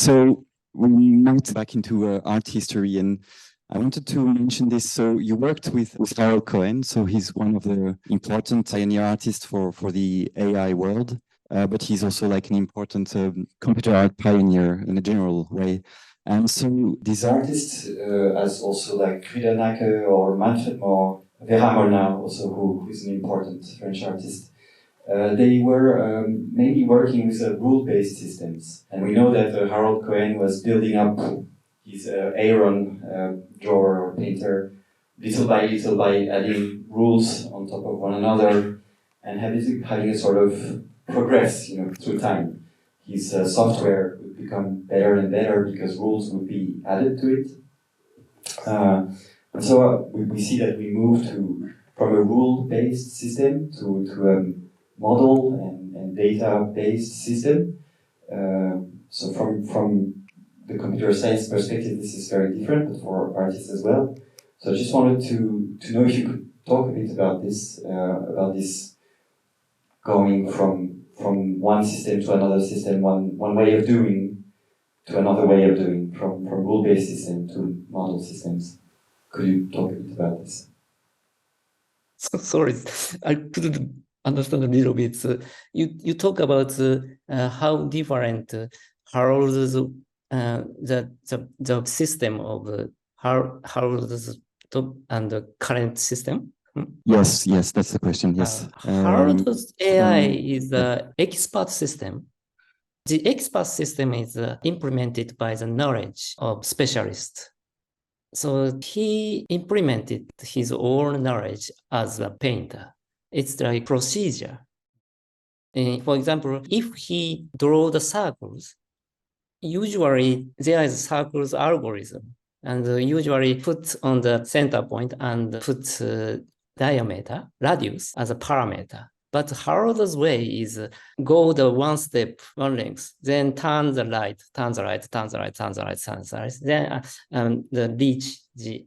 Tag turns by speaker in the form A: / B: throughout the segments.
A: So we went back into art history, and I wanted to mention this. So you worked with Harold Cohen, so he's one of the important pioneer artists for the AI world, but he's also like an important computer art pioneer in a general way. And so these artists, as also like Krüdenacker or Manfred Mohr, Vera Molnar also, who is an important French artist, they were mainly working with rule-based systems. And we know that Harold Cohen was building up his Aaron drawer or painter little by adding rules on top of one another and having a sort of progress, through time. His software would become better and better because rules would be added to it. And so we see that we move from a rule-based system to a model and data-based system. So from the computer science perspective, this is very different, but for artists as well. So I just wanted to know if you could talk a bit about this going from one system to another system, one way of doing to another way of doing, from rule-based system to model systems. Could you talk a bit about this?
B: Sorry, I couldn't understand a little bit. You talk about how different Harold's the system of Harold's and the current system.
A: Yes, that's the question. Yes,
B: Harold's AI is the expert system. The expert system is implemented by the knowledge of specialists. So he implemented his own knowledge as a painter. It's like procedure. For example, if he draw the circles, usually there is circles algorithm, and usually put on the center point and put diameter, radius as a parameter. But Harold's way is go the one step, one length, then turn the right, turn the right, turn the right, turn the right, turn the right, then reach the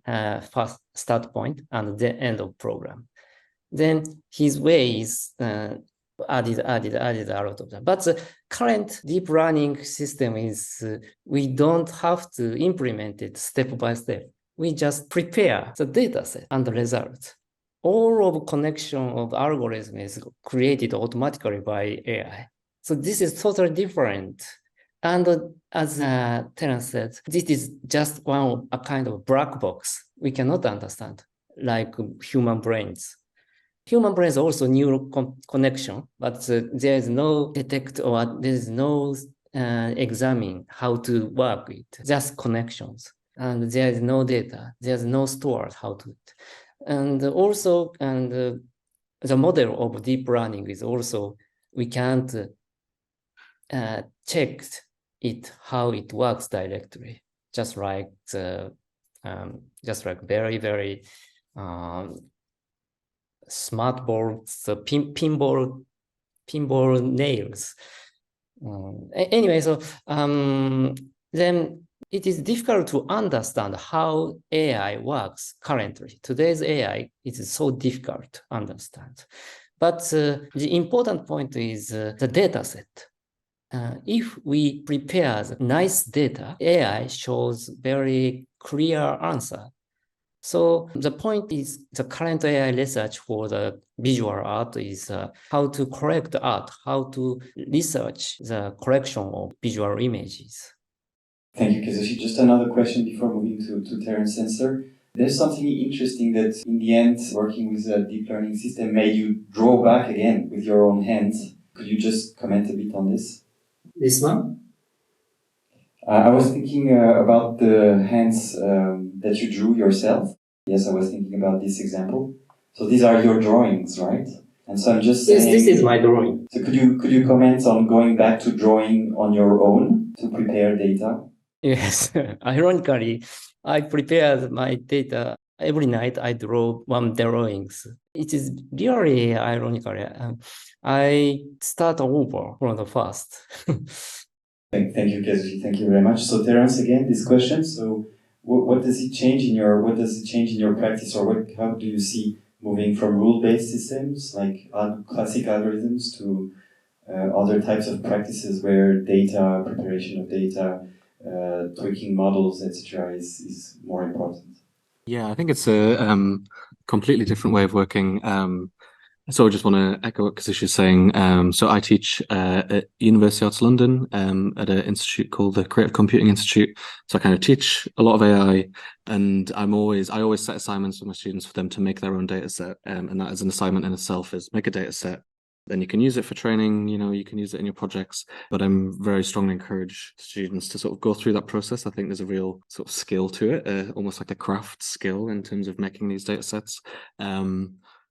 B: first start point and the end of program. Then his way is added a lot of them. But the current deep learning system is we don't have to implement it step by step. We just prepare the data set and the results. All of connection of algorithm is created automatically by AI. So this is totally different. And as Terence said, this is just a kind of black box. We cannot understand, like human brains. Human brains also neural connection, but there is no detect or there is no examine how to work with, just connections. And there is no data, there's no store how to. And also, the model of deep learning is also, we can't check it, how it works directly, just like very, very smart boards, pinball nails. Anyway, so then it is difficult to understand how AI works currently. Today's AI is so difficult to understand. But the important point is the data set. If we prepare nice data, AI shows very clear answer. So the point is the current AI research for the visual art is how to correct art, how to research the collection of visual images.
A: Thank you, Kazushi. Just another question before moving to Terence answer. There's something interesting that in the end, working with a deep learning system made you draw back again with your own hands. Could you just comment a bit on this?
C: This one?
A: I was thinking about the hands that you drew yourself. Yes, I was thinking about this example. So these are your drawings, right? And so I'm just saying...
C: Yes, this is my drawing.
A: So could you comment on going back to drawing on your own to prepare data?
B: Yes, ironically, I prepare my data every night. I draw one drawings. It is really ironically. I start over from the first.
A: Thank you, Kazushi. Thank you very much. So Terence, again, this question. So what does it change in your practice, or how do you see moving from rule-based systems like classic algorithms to other types of practices where preparation of data, tweaking models, etc., is more important?
D: Yeah, I think it's a completely different way of working. So I just want to echo what Kazushi is saying. So I teach at University of London at an institute called the Creative Computing Institute. So I kind of teach a lot of AI, and I always set assignments for my students for them to make their own data set. And that is an assignment in itself, is make a data set. Then you can use it for training, you can use it in your projects, but I'm very strongly encourage students to sort of go through that process. I think there's a real sort of skill to it, almost like a craft skill in terms of making these data sets.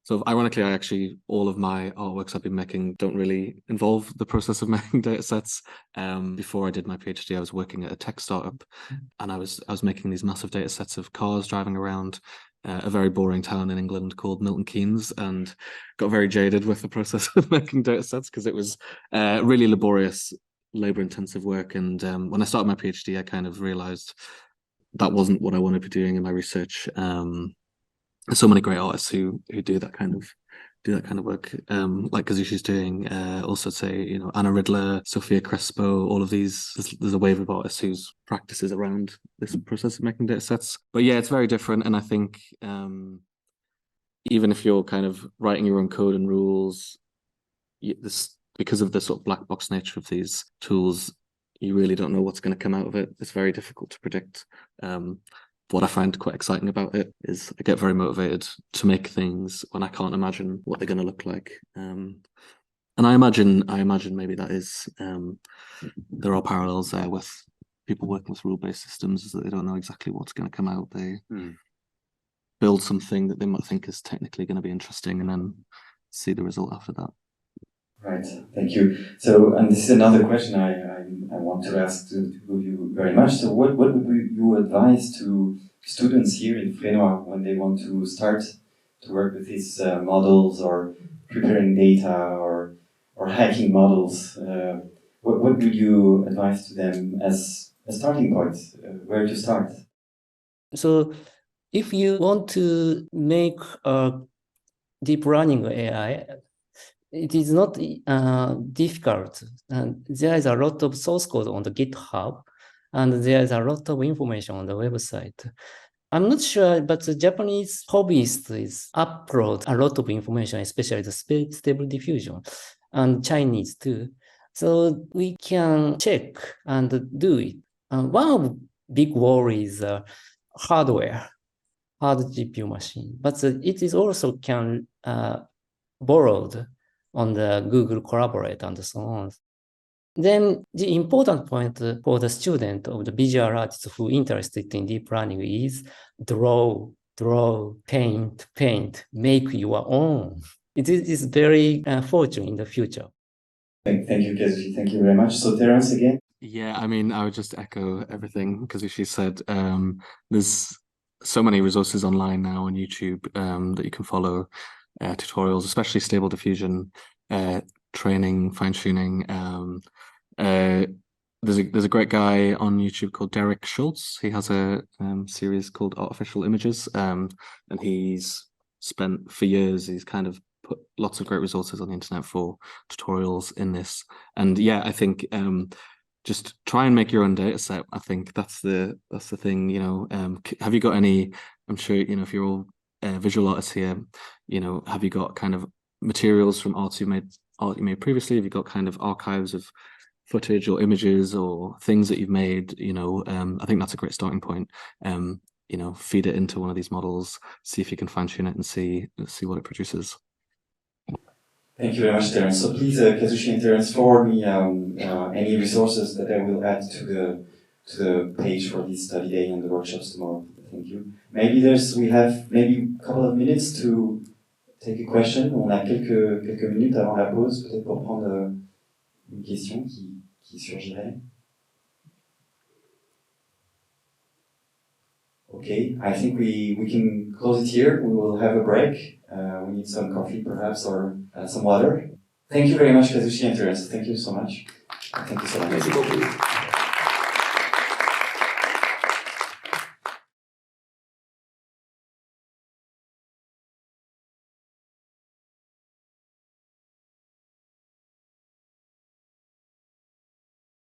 D: So ironically, all of my artworks I've been making don't really involve the process of making data sets. Before I did my PhD, I was working at a tech startup, and I was making these massive data sets of cars driving around a very boring town in England called Milton Keynes, and got very jaded with the process of making data sets because it was really laborious, labor-intensive work. And when I started my PhD, I kind of realized that wasn't what I wanted to be doing in my research. There's so many great artists who do that kind of work, like Kazushi's doing. Also, say Anna Ridler, Sophia Crespo, all of these. There's a wave of artists whose practices around this process of making data sets. But yeah, it's very different, and I think even if you're kind of writing your own code and rules, because of the sort of black box nature of these tools, you really don't know what's going to come out of it. It's very difficult to predict. What I find quite exciting about it is I get very motivated to make things when I can't imagine what they're going to look like. And I imagine maybe that is there are parallels there with people working with rule-based systems, is that they don't know exactly what's going to come out. They build something that they might think is technically going to be interesting, and then see the result after that.
A: Right, thank you. So, and this is another question I want to ask to you very much. So, what would you advise to students here in Fresnoy when they want to start to work with these models, or preparing data, or hacking models? What would you advise to them as a starting point? Where to start?
B: So, if you want to make a deep learning AI, it is not difficult. And there is a lot of source code on the GitHub, and there is a lot of information on the website. I'm not sure, but the Japanese hobbyists upload a lot of information, especially the stable diffusion, and Chinese too. So we can check and do it. One of big worries is hardware, hard GPU machine, but it is also can borrowed on the Google Collaborate and so on. Then the important point for the student of the visual artists who are interested in deep learning is draw, paint, make your own. It is very fortunate in the future.
A: Thank you, Kazushi. Thank you very much. So, Terence again?
D: Yeah, I mean, I would just echo everything Kazushi said. There's so many resources online now on YouTube that you can follow. Tutorials, especially stable diffusion, training, fine-tuning. There's a great guy on YouTube called Derek Schultz. He has a series called Artificial Images, and he's spent for years, he's kind of put lots of great resources on the internet for tutorials in this. And yeah, I think just try and make your own data set. I think that's the thing. Have you got any? I'm sure if you're all visual artists here, have you got kind of materials from art you made previously? Have you got kind of archives of footage or images or things that you've made? I think that's a great starting point. Feed it into one of these models, see if you can fine tune it and see what it produces.
A: Thank you very much, Terence. So please, Kazushi and Terence, forward me any resources that I will add to the page for this study day and the workshops tomorrow. Thank you. We have maybe a couple of minutes to take a question. On a quelques minutes avant la pause, peut-être pour prendre une question qui surgirait. Okay, I think we can close it here. We will have a break. We need some coffee perhaps, or some water. Thank you very much, Kazushi and Terence. Thank you so much. Thank you so much.